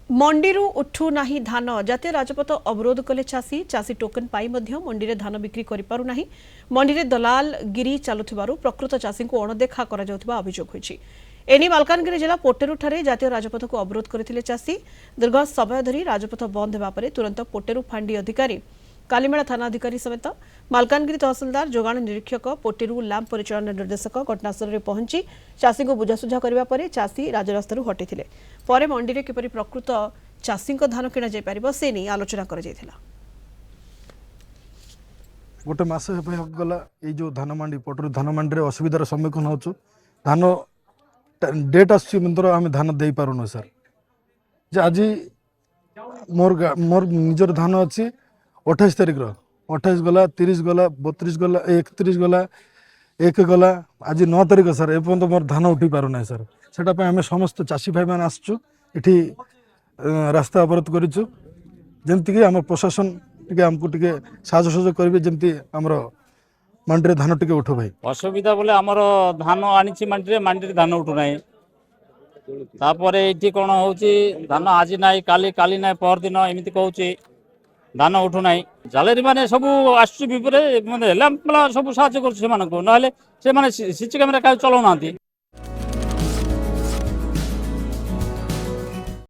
मंडी उठू नाही धान जातीय राजपथ अवरोध कले चाषी चाषी टोकन पाई मध्य मंडी रे धान बिक्री करि पारु नाही मंडी रे दलाल गिरी चालुथिबारु प्रकृत चाषी को अणदेखा करा जाउथिबा अभियोग होइछि। एनी मालकानगिरी जिला पोटेरु ठारे जातीय राजपथ को अवरोध करथिले चाषी दीर्घ समय धरी राजपथ बंद हेबा परे तुरंत पोटेरु फांडी अधिकारी कालीमेला थाना अधिकारी समेत मालकानगिरी तहसीलदार जोगाण निरीक्षक पोटेरु लैंप परिचालन निर्देशक घटनास्थल में पहुंची चाषी को बुझासुझा करबा परे चाषी राजरास्तारू हटिथिले। परे मंडी रे किपरि प्रकृत चाषी धान किणा जाय परिबो से नै आलोचना करा जायथिला। गोटे मास गला ये जो धान मंडी पोटरू धान मंडी रे असुविधार सम्मुखीन होछु। धान डेट आसछि मंत्र आम धान दे पारुनो सर जे आज मोर निजर धान अच्छी 28 तारिख 28 गला 30 गला 32 गला 31 गला 1 गला आज 9 तारिख सर एपर्यंत मोर धान उठी पारुना सर सेटा आम समस्त चाषी भाई मैंने आसचु इठी रास्ता अवरोध करूँ जमती आम प्रशासन टे आमको टे साहय सहयोग करेंगे जमती आमर मंडी रे धान टे उठो भाई असुविधा बोले आमर धान आनी मंडी धान उठुना तापर ये कौन हो धान आज ना काली काली ना पर दिन एमती कहूँ धान उठुना जालेरी मैंने सब आसुविपे सब साहय कर सिंची कैमेरा चलाऊना।